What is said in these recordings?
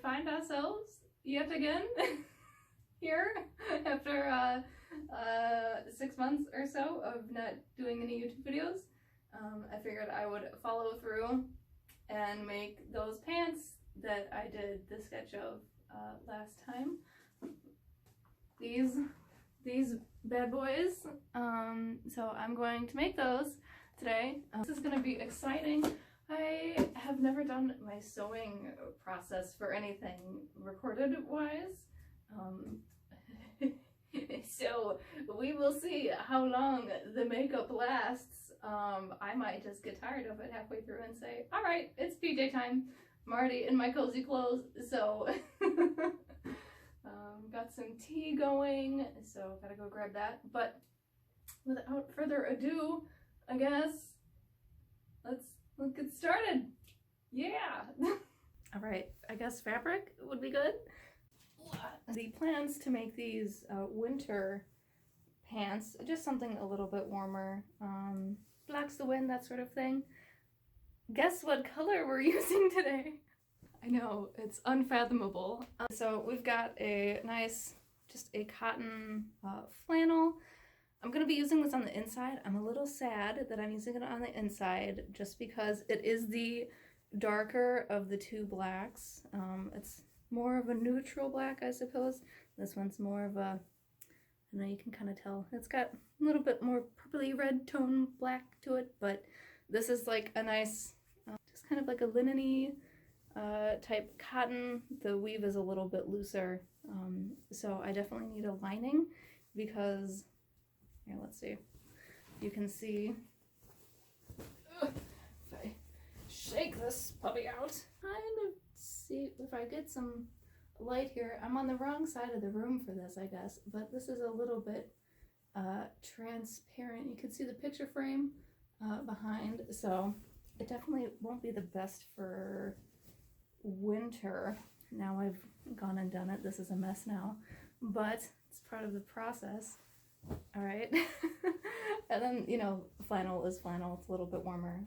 find ourselves yet again here after 6 months or so of not doing any YouTube videos. I figured I would follow through and make those pants that I did the sketch of last time. These bad boys. So I'm going to make those today. This is going to be exciting. I have never done my sewing process for anything recorded wise. So we will see how long the makeup lasts. I might just get tired of it halfway through and say, all right, it's PJ time. I'm already in my cozy clothes, so got some tea going, so gotta go grab that. But without further ado, I guess let's get started. Yeah. All right, I guess fabric would be good. The plans to make these winter pants, just something a little bit warmer, blocks the wind, that sort of thing. Guess what color we're using today? I know, it's unfathomable. So we've got a nice, just a cotton flannel. I'm going to be using this on the inside. I'm a little sad that I'm using it on the inside just because it is the darker of the two blacks. It's more of a neutral black, I suppose. This one's more of a, I know you can kind of tell. It's got a little bit more purpley red tone black to it, but this is like a nice, just kind of like a linen-y type cotton. The weave is a little bit looser, so I definitely need a lining because, here, let's see, you can see, if I shake this puppy out, kind of see if I get some light here. I'm on the wrong side of the room for this, I guess, but this is a little bit transparent. You can see the picture frame behind, so it definitely won't be the best for winter. Now I've gone and done it. This is a mess now, but it's part of the process. All right. And then, you know, flannel is flannel. It's a little bit warmer.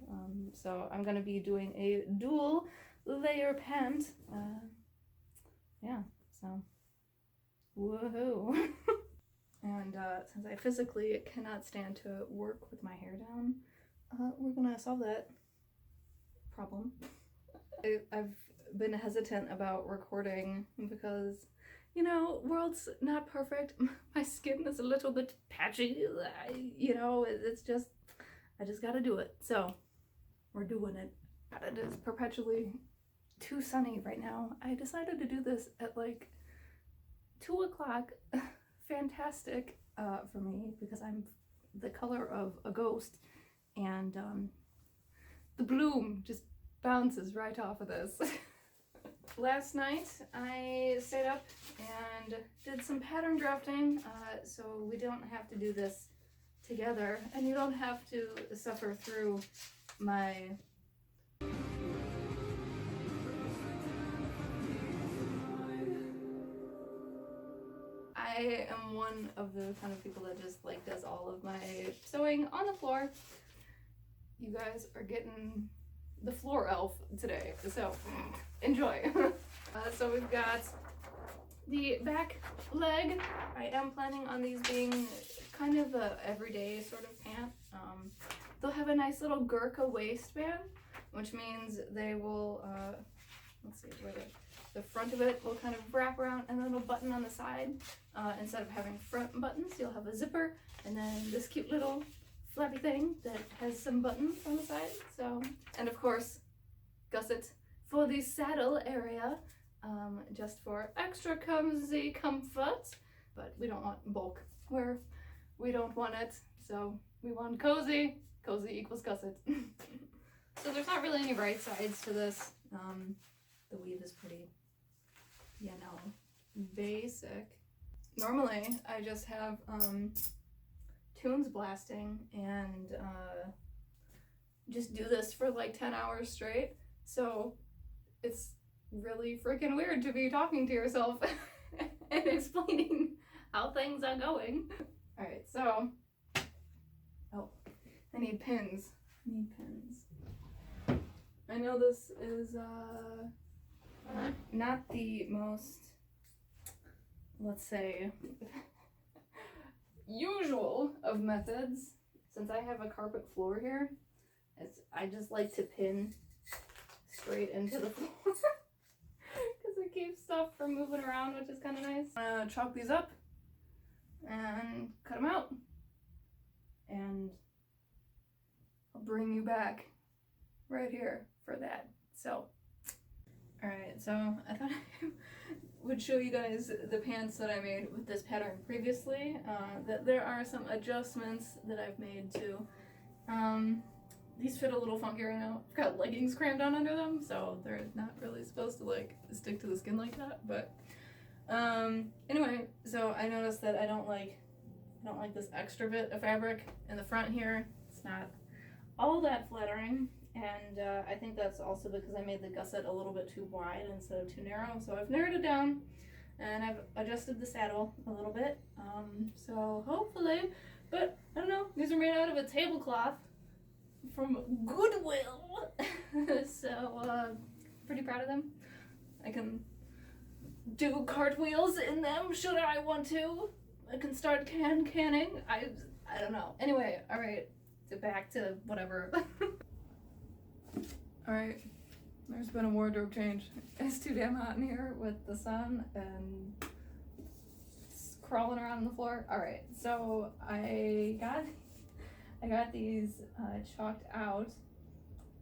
So I'm going to be doing a dual layer pant. Yeah, so woohoo. And since I physically cannot stand to work with my hair down, we're going to solve that problem. I've been hesitant about recording because, you know, world's not perfect. My skin is a little bit patchy. You know, it's just, I just gotta do it. So we're doing it. It is perpetually too sunny right now. I decided to do this at like 2 o'clock. Fantastic for me because I'm the color of a ghost, and the bloom just bounces right off of this. Last night I stayed up and did some pattern drafting, so we don't have to do this together, and you don't have to suffer through my I am one of the kind of people that just like does all of my sewing on the floor. You guys are getting the floor elf today, so enjoy. So we've got the back leg. I am planning on these being kind of a everyday sort of pant. They'll have a nice little Gurkha waistband, which means they will, let's see, where the front of it will kind of wrap around and then it'll button on the side. Instead of having front buttons, you'll have a zipper and then this cute little flappy thing that has some buttons on the side. So, and of course, gusset for the saddle area, just for extra cozy comfort. But we don't want bulk where we don't want it, so we want cozy. Cozy equals gusset. So there's not really any right sides to this. The weave is pretty, you know, basic. Normally I just have tunes blasting and just do this for like 10 hours straight. So it's really freaking weird to be talking to yourself and explaining how things are going. All right, so, oh, I need pins. I know this is Not the most, let's say, usual of methods. Since I have a carpet floor here, I just like to pin straight into the floor because it keeps stuff from moving around, which is kind of nice. I'm gonna chalk these up and cut them out, and I'll bring you back right here for that. So, alright, so I thought I would show you guys the pants that I made with this pattern previously. That there are some adjustments that I've made too. These fit a little funky right now. I've got leggings crammed on under them, so they're not really supposed to like stick to the skin like that. But anyway, so I noticed that I don't like this extra bit of fabric in the front here. It's not all that flattering, and I think that's also because I made the gusset a little bit too wide instead of too narrow. So I've narrowed it down, and I've adjusted the saddle a little bit. So hopefully, but I don't know. These are made out of a tablecloth from Goodwill. So pretty proud of them. I can do cartwheels in them should I want to. I can start canning. I don't know. Anyway, all right. Back to whatever. Alright, there's been a wardrobe change. It's too damn hot in here with the sun and it's crawling around on the floor. Alright, so I got these chalked out,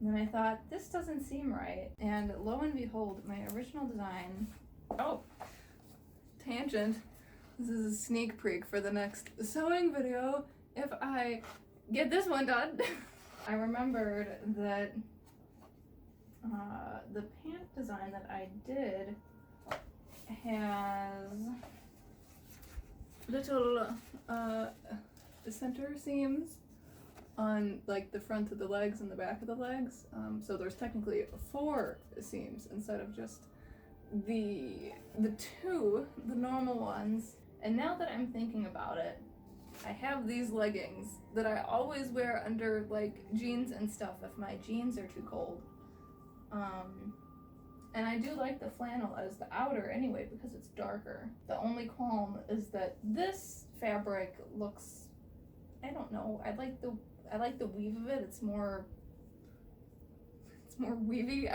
and then I thought, this doesn't seem right. And lo and behold, my original design, tangent. This is a sneak peek for the next sewing video if I get this one done. I remembered that the pant design that I did has little center seams on like the front of the legs and the back of the legs. So there's technically 4 seams instead of just the normal ones. And now that I'm thinking about it, I have these leggings that I always wear under like jeans and stuff if my jeans are too cold. And I do like the flannel as the outer anyway because it's darker. The only qualm is that this fabric looks, I don't know, I like the weave of it. It's more weavy.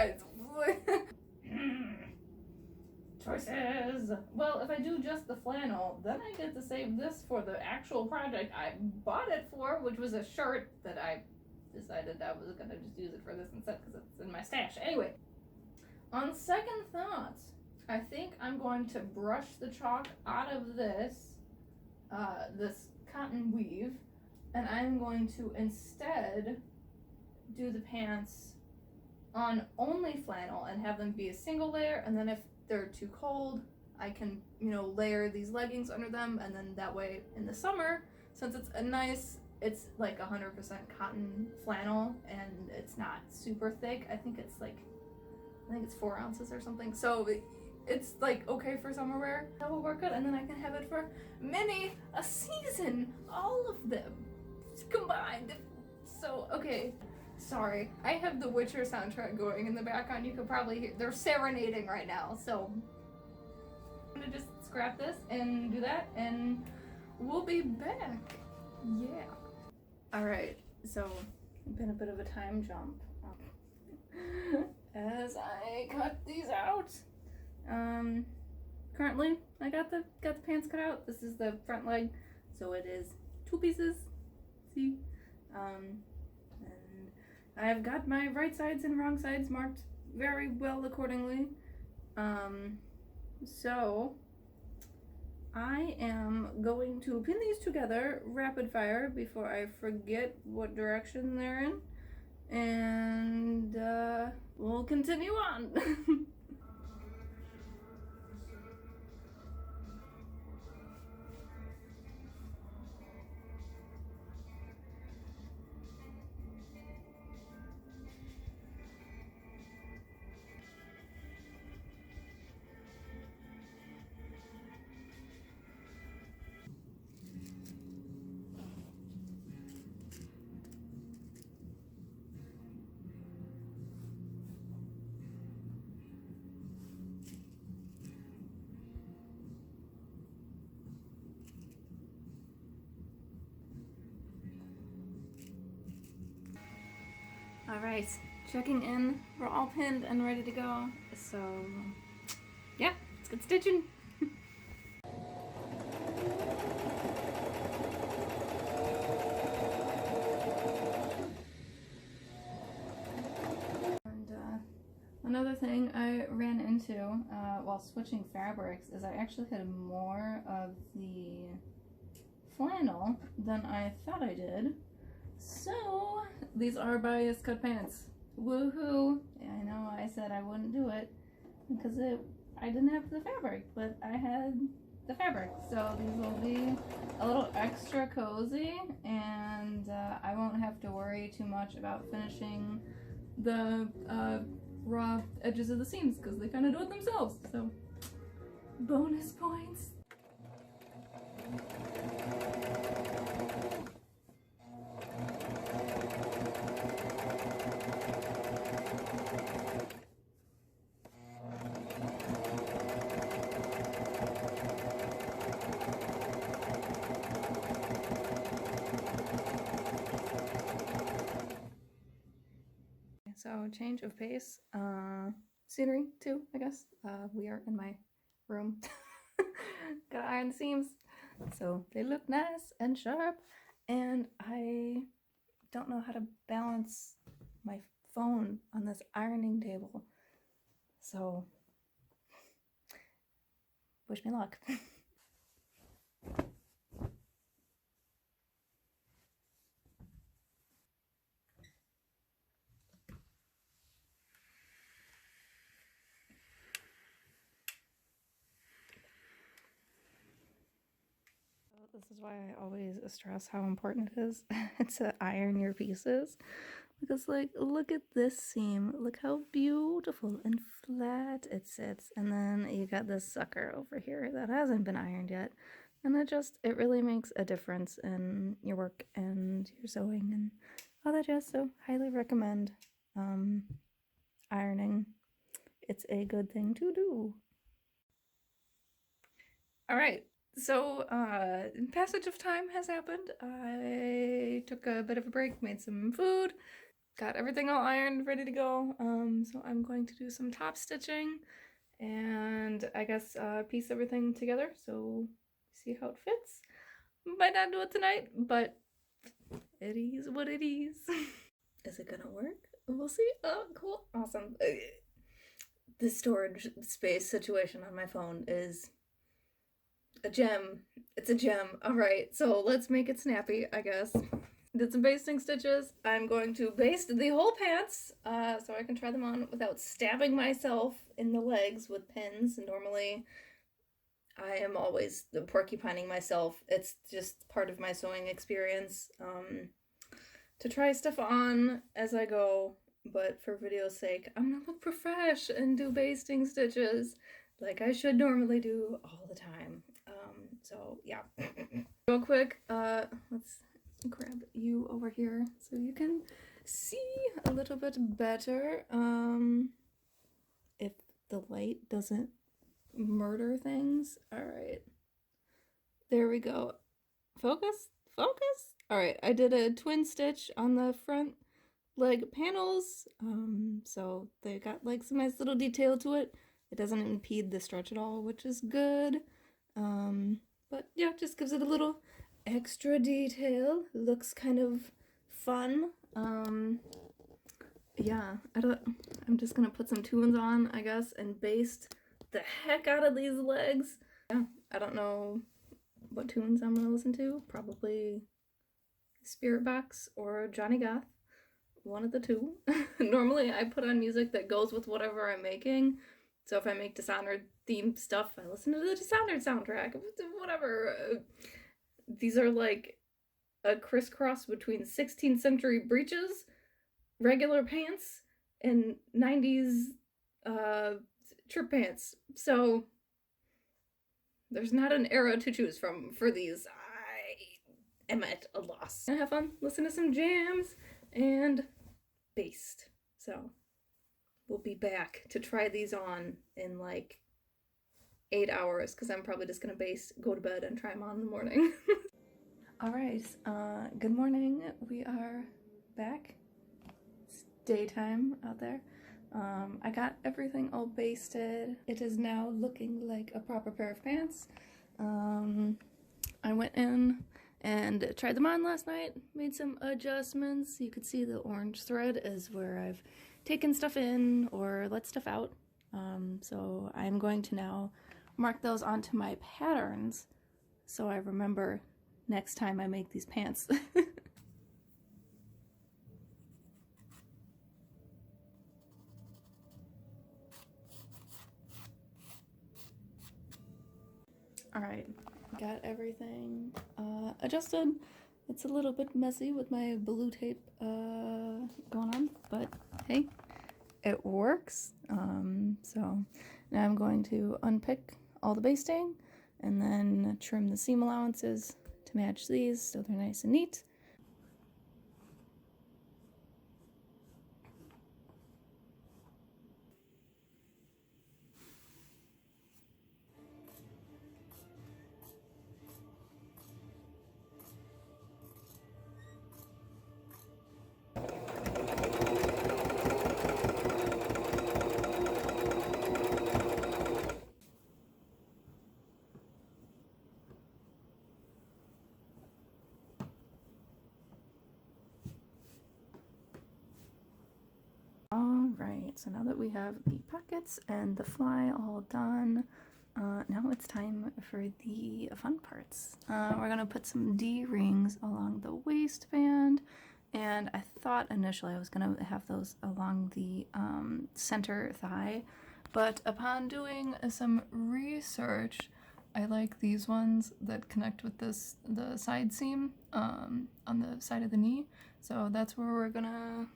Choices. Well, if I do just the flannel, then I get to save this for the actual project I bought it for, which was a shirt that I decided I was gonna just use it for this instead because it's in my stash. Anyway, on second thought, I think I'm going to brush the chalk out of this cotton weave, and I'm going to instead do the pants on only flannel and have them be a single layer, and then if they're too cold, I can, layer these leggings under them, and then that way in the summer, since it's like 100% cotton flannel and it's not super thick. I think it's 4 ounces or something. So it's like okay for summer wear. That will work good, and then I can have it for many a season, all of them combined. So okay. Sorry, I have the Witcher soundtrack going in the background. You could probably hear, they're serenading right now. So I'm gonna just scrap this and do that, and we'll be back. Yeah. All right, so been a bit of a time jump as I cut these out. Currently, I got the pants cut out. This is the front leg, so it is 2 pieces. See, and I've got my right sides and wrong sides marked very well accordingly. So I am going to pin these together rapid fire before I forget what direction they're in, and we'll continue on. All right, checking in. We're all pinned and ready to go. So, yeah, let's get stitching. And another thing I ran into while switching fabrics is I actually had more of the flannel than I thought I did. So these are bias cut pants. Woohoo! I know I said I wouldn't do it because I didn't have the fabric, but I had the fabric. So these will be a little extra cozy, and I won't have to worry too much about finishing the raw edges of the seams because they kind of do it themselves. So bonus points. So change of pace, scenery too, I guess. We are in my room. Gotta iron the seams so they look nice and sharp, and I don't know how to balance my phone on this ironing table, so wish me luck. This is why I always stress how important it is to iron your pieces. Because, like, look at this seam. Look how beautiful and flat it sits. And then you got this sucker over here that hasn't been ironed yet. And it really makes a difference in your work and your sewing and all that jazz. So, highly recommend ironing. It's a good thing to do. All right. So, passage of time has happened. I took a bit of a break, made some food, got everything all ironed, ready to go. So I'm going to do some top stitching and I guess piece everything together. So see how it fits. Might not do it tonight, but it is what it is. Is it gonna work? We'll see. Oh, cool. Awesome. The storage space situation on my phone is a gem. It's a gem. All right, so let's make it snappy, I guess. Did some basting stitches. I'm going to baste the whole pants so I can try them on without stabbing myself in the legs with pins. Normally, I am always porcupining myself. It's just part of my sewing experience to try stuff on as I go. But for video's sake, I'm gonna look profesh and do basting stitches like I should normally do all the time. So yeah. Real quick, let's grab you over here so you can see a little bit better. If the light doesn't murder things. All right. There we go. Focus, focus. All right, I did a twin stitch on the front leg panels. So they got like some nice little detail to it. It doesn't impede the stretch at all, which is good. But yeah, just gives it a little extra detail. Looks kind of fun. Yeah, I'm just gonna put some tunes on, I guess, and baste the heck out of these legs. Yeah, I don't know what tunes I'm gonna listen to. Probably Spirit Box or Johnny Goth. One of the two. Normally I put on music that goes with whatever I'm making. So if I make Dishonored themed stuff, I listen to the Dishonored soundtrack. Whatever. These are like a crisscross between 16th century breeches, regular pants, and 90s Tripp pants. So there's not an era to choose from for these. I am at a loss. I have fun, listen to some jams, and baste. So we'll be back to try these on in like 8 hours because I'm probably just gonna baste, go to bed, and try them on in the morning. All right, good morning. We are back daytime out there. I got everything all basted. It is now looking like a proper pair of pants. I went in and tried them on last night, made some adjustments. You could see the orange thread is where I've taken stuff in or let stuff out. So I'm going to now mark those onto my patterns so I remember next time I make these pants. Alright, got everything adjusted. It's a little bit messy with my blue tape going on, but hey, it works. So now I'm going to unpick all the basting and then trim the seam allowances to match these so they're nice and neat. Alright, so now that we have the pockets and the fly all done, now it's time for the fun parts. We're going to put some D-rings along the waistband, and I thought initially I was going to have those along the center thigh, but upon doing some research, I like these ones that connect with the side seam on the side of the knee, so that's where we're going to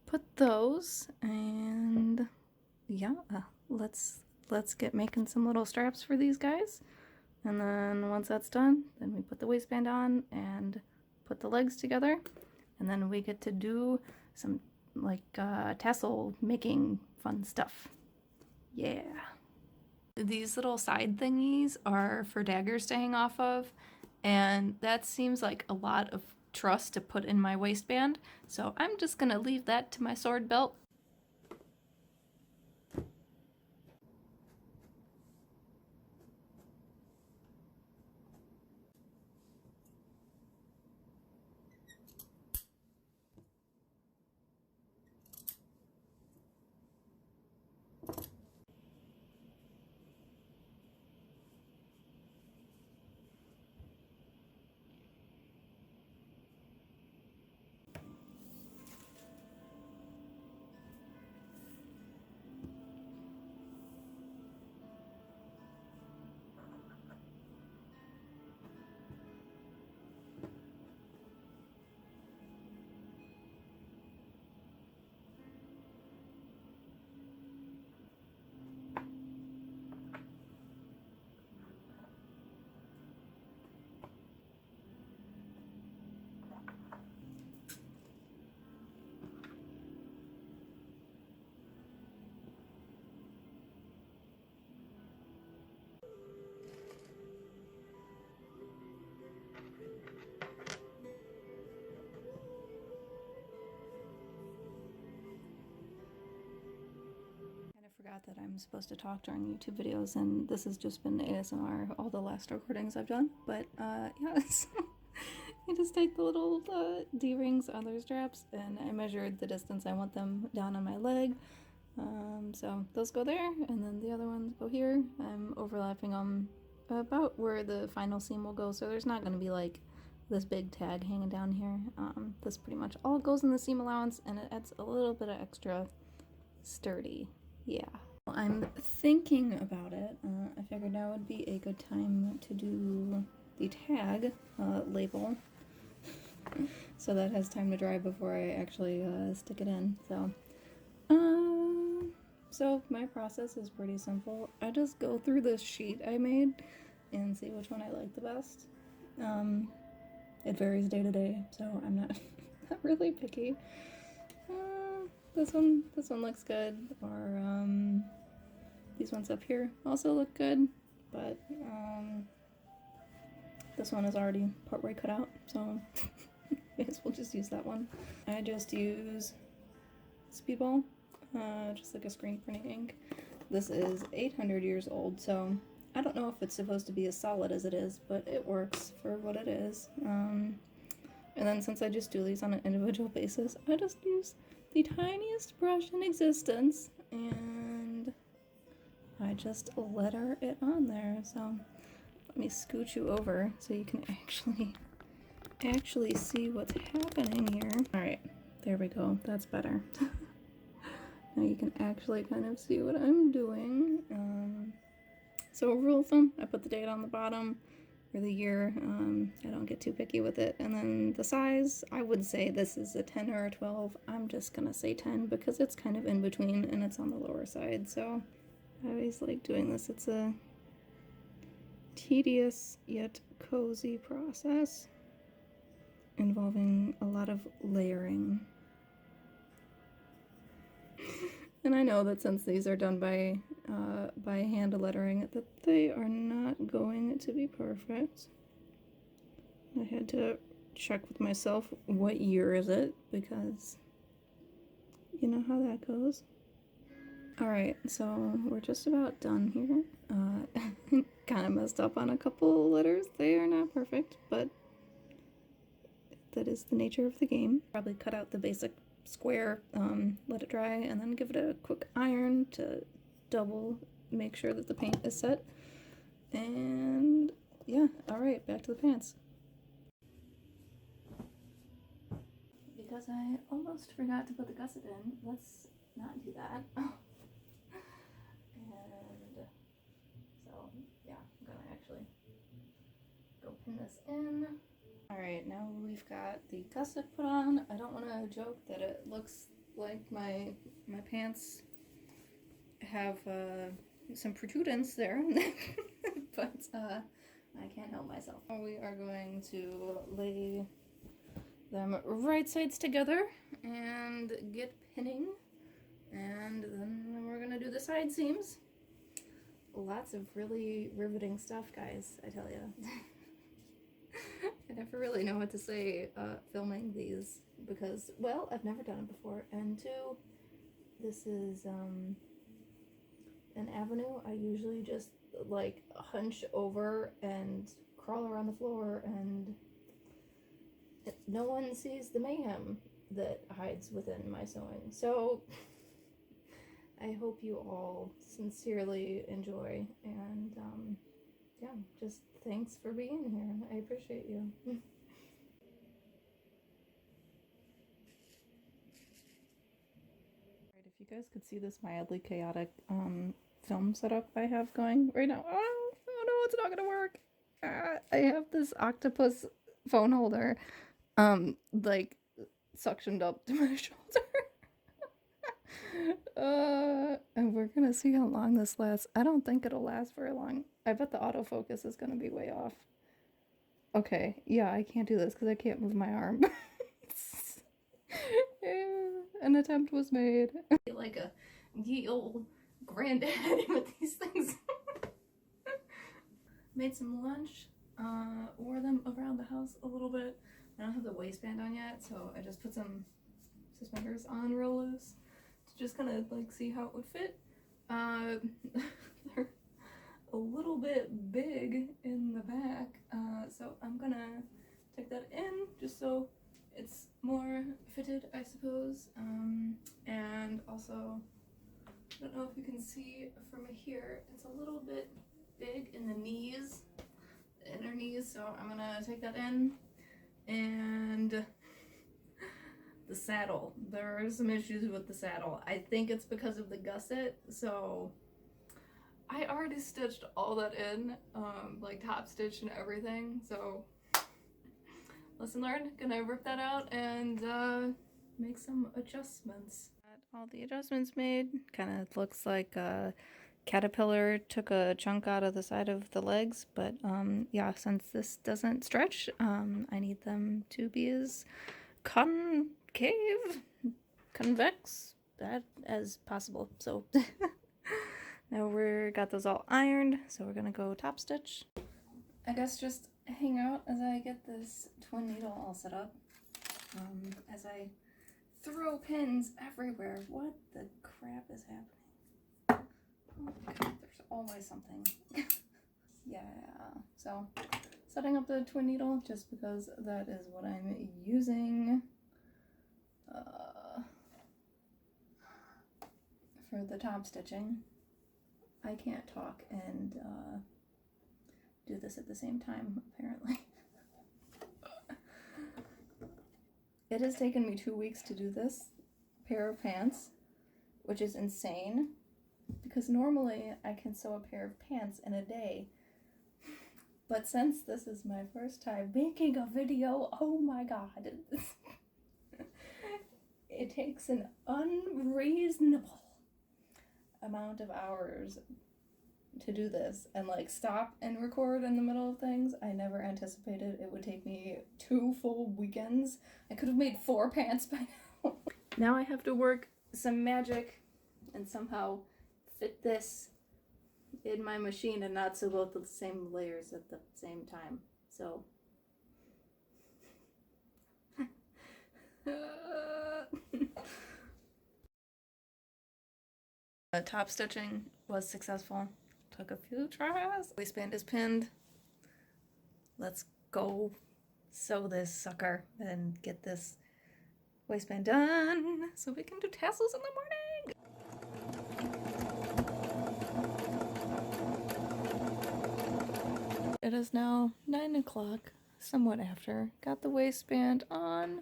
put those, and yeah, let's get making some little straps for these guys. And then once that's done, then we put the waistband on and put the legs together, and then we get to do some like tassel making fun stuff. Yeah. These little side thingies are for daggers to hang off of, and that seems like a lot of truss to put in my waistband, so I'm just gonna leave that to my sword belt. Forgot that I'm supposed to talk during YouTube videos, and this has just been ASMR, all the last recordings I've done, but yeah, so you just take the little D-rings on their straps, and I measured the distance I want them down on my leg, so those go there, and then the other ones go here. I'm overlapping them about where the final seam will go, so there's not going to be like this big tag hanging down here. This pretty much all goes in the seam allowance, and it adds a little bit of extra sturdy. Yeah. I'm thinking about it. I figured now would be a good time to do the tag label so that has time to dry before I actually stick it in. So my process is pretty simple. I just go through this sheet I made and see which one I like the best. It varies day to day, so I'm not really picky. This one looks good, or these ones up here also look good, but this one is already partway cut out, so I guess we'll just use that one. I just use Speedball, just like a screen printing ink. This is 800 years old, so I don't know if it's supposed to be as solid as it is, but it works for what it is. And then since I just do these on an individual basis, I just use the tiniest brush in existence, and I just letter it on there. So let me scoot you over so you can actually see what's happening here. All right, there we go. That's better. Now you can actually kind of see what I'm doing. So rule of thumb, I put the date on the bottom or the year. I don't get too picky with it. And then the size, I would say this is a 10 or a 12. I'm just gonna say 10 because it's kind of in between and it's on the lower side. So I always like doing this. It's a tedious yet cozy process involving a lot of layering. And I know that since these are done by hand lettering, that they are not going to be perfect. I had to check with myself, what year is it? Because you know how that goes. Alright, so we're just about done here. Kind of messed up on a couple letters. They are not perfect, but that is the nature of the game. Probably cut out the basic square, let it dry, and then give it a quick iron to double make sure that the paint is set. And yeah, alright, back to the pants. Because I almost forgot to put the gusset in, let's not do that. And so yeah, I'm gonna actually go pin this in. Alright, now we've got the gusset put on. I don't want to joke that it looks like my pants have some protuberance there, but I can't help myself. We are going to lay them right sides together and get pinning, and then we're gonna do the side seams. Lots of really riveting stuff, guys, I tell you. I never really know what to say filming these because, well, I've never done it before, and two, this is an avenue I usually just like hunch over and crawl around the floor, and no one sees the mayhem that hides within my sewing. So I hope you all sincerely enjoy, and yeah, just thanks for being here. I appreciate you. Alright, if you guys could see this mildly chaotic film setup I have going right now. Oh no, it's not gonna work. I have this octopus phone holder like suctioned up to my shoulder. And we're gonna see how long this lasts. I don't think it'll last very long. I bet the autofocus is gonna be way off. Okay, yeah, I can't do this because I can't move my arm. An attempt was made. Like a ye old granddad with these things. Made some lunch, wore them around the house a little bit. I don't have the waistband on yet, so I just put some suspenders on real loose to just kind of like see how it would fit. They're a little bit big in the back, so I'm gonna take that in just so it's more fitted, I suppose. And also, I don't know if you can see from here, it's a little bit big in the knees, the inner knees, so I'm gonna take that in. And the saddle, there are some issues with the saddle. I think it's because of the gusset, so I already stitched all that in, like top stitch and everything, so lesson learned. Gonna rip that out and make some adjustments. Got all the adjustments made. Kind of looks like a caterpillar took a chunk out of the side of the legs, but yeah, since this doesn't stretch, I need them to be as convex as possible. So now we're got those all ironed, so we're gonna go top stitch. I guess just hang out as I get this twin needle all set up. As I throw pins everywhere. What the crap is happening? Oh my god, there's always something. Yeah, so setting up the twin needle just because that is what I'm using for the top stitching. I can't talk and do this at the same time, apparently. It has taken me 2 weeks to do this pair of pants, which is insane, because normally I can sew a pair of pants in a day. But since this is my first time making a video, oh my god, it takes an unreasonable amount of hours to do this and like stop and record in the middle of things. I never anticipated it would take me 2 full weekends. I could have made 4 pants by now. Now I have to work some magic and somehow fit this in my machine and not sew both the same layers at the same time. So the top stitching was successful. Took a few tries. Waistband is pinned. Let's go sew this sucker and get this waistband done so we can do tassels in the morning. It is now 9 o'clock, somewhat after. Got the waistband on.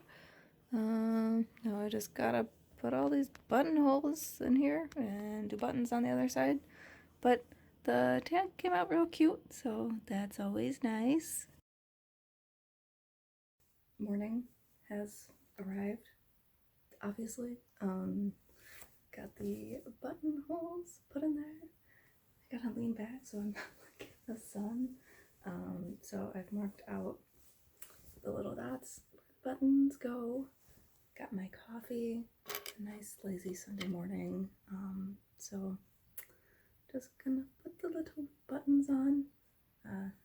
Now I just gotta put all these buttonholes in here and do buttons on the other side. But the tag came out real cute, so that's always nice. Morning has arrived, obviously. Got the buttonholes put in there. I gotta lean back so I'm not looking at the sun. So I've marked out the little dots where the buttons go. Got my coffee. A nice lazy Sunday morning. So just gonna put the little buttons on.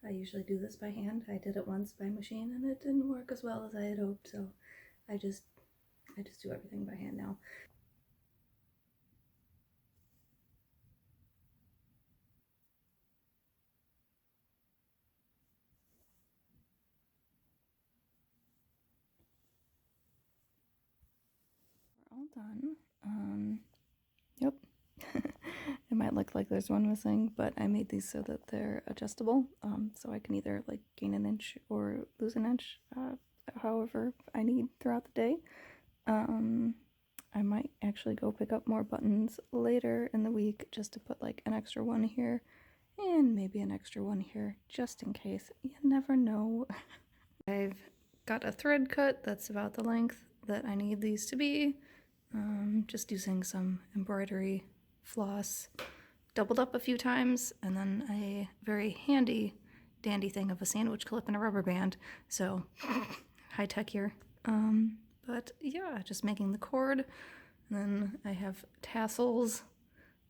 I usually do this by hand. I did it once by machine and it didn't work as well as I had hoped, so I just do everything by hand now. We're all done. Yep. It might look like there's one missing, but I made these so that they're adjustable, so I can either like gain an inch or lose an inch, however I need throughout the day. I might actually go pick up more buttons later in the week just to put like an extra one here and maybe an extra one here just in case. You never know. I've got a thread cut that's about the length that I need these to be. Just using some embroidery floss, doubled up a few times, and then a very handy dandy thing of a sandwich clip and a rubber band. So high tech here. But yeah, just making the cord. And then I have tassels.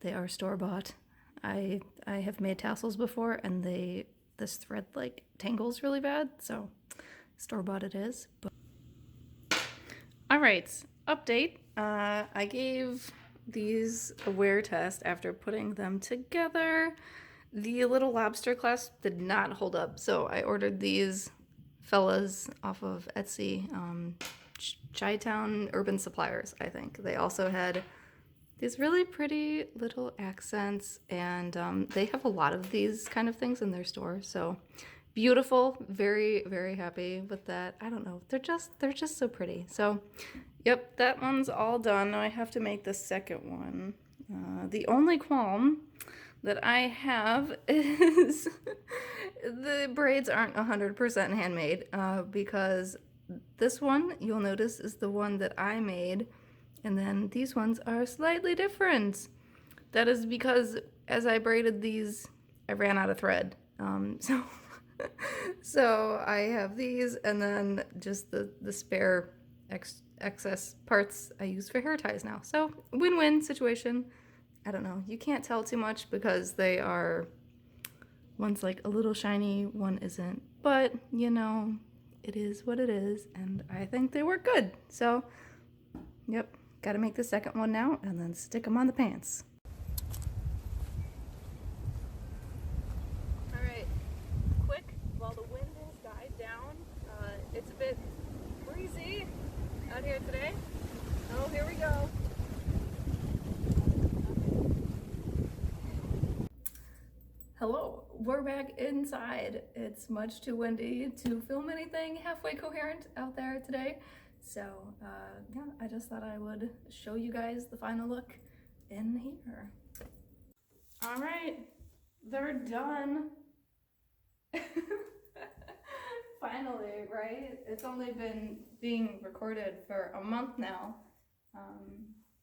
They are store-bought. I have made tassels before and this thread like tangles really bad, so store-bought it is. But all right, update. I gave these a wear test after putting them together. The little lobster clasp did not hold up, so I ordered these fellas off of Etsy, Chi-Town Urban Suppliers, I think. They also had these really pretty little accents, and they have a lot of these kind of things in their store, so beautiful. Very, very happy with that. I don't know, they're just so pretty. So yep, that one's all done. Now I have to make the second one. The only qualm that I have is the braids aren't 100% handmade, because this one, you'll notice, is the one that I made, and then these ones are slightly different. That is because as I braided these, I ran out of thread. So I have these, and then just the spare excess parts I use for hair ties now. So win-win situation. I don't know. You can't tell too much because they are, one's like a little shiny, one isn't. But, you know, it is what it is, and I think they work good. So Yep, gotta make the second one now and then stick them on the pants. All right, quick, while the wind has died down, it's a bit breezy out here today. Oh, here we go. Hello, we're back inside. It's much too windy to film anything halfway coherent out there today. So yeah, I just thought I would show you guys the final look in here. All right, they're done. Finally, right? It's only been being recorded for a month now.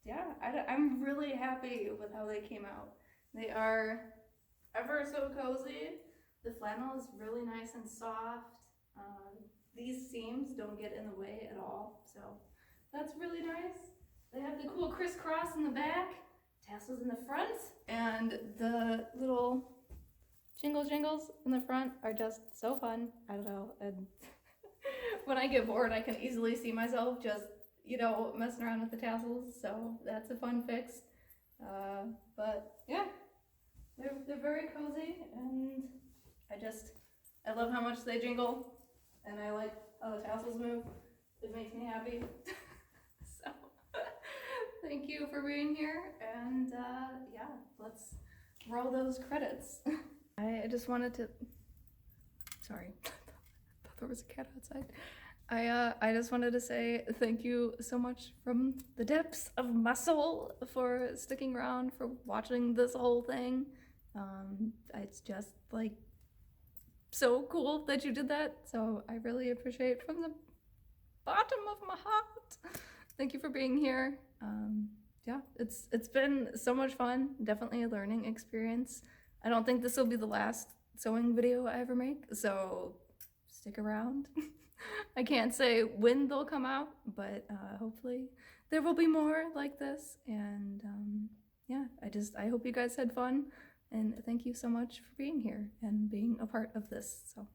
Yeah, I'm really happy with how they came out. They are ever so cozy. The flannel is really nice and soft. These seams don't get in the way at all, so that's really nice. They have the cool crisscross in the back, tassels in the front, and the little jingles in the front are just so fun. I don't know, and when I get bored I can easily see myself just, you know, messing around with the tassels, so that's a fun fix. But yeah, they're very cozy, and I love how much they jingle, and I like how the tassels move. It makes me happy. So thank you for being here, and yeah, let's roll those credits. I just wanted to, sorry, I thought there was a cat outside. I just wanted to say thank you so much from the depths of my soul for sticking around, for watching this whole thing. It's just like so cool that you did that, so I really appreciate from the bottom of my heart. Thank you for being here. Yeah, it's been so much fun. Definitely a learning experience. I don't think this will be the last sewing video I ever make, so stick around. I can't say when they'll come out, but hopefully there will be more like this. And yeah, I hope you guys had fun, and thank you so much for being here and being a part of this. So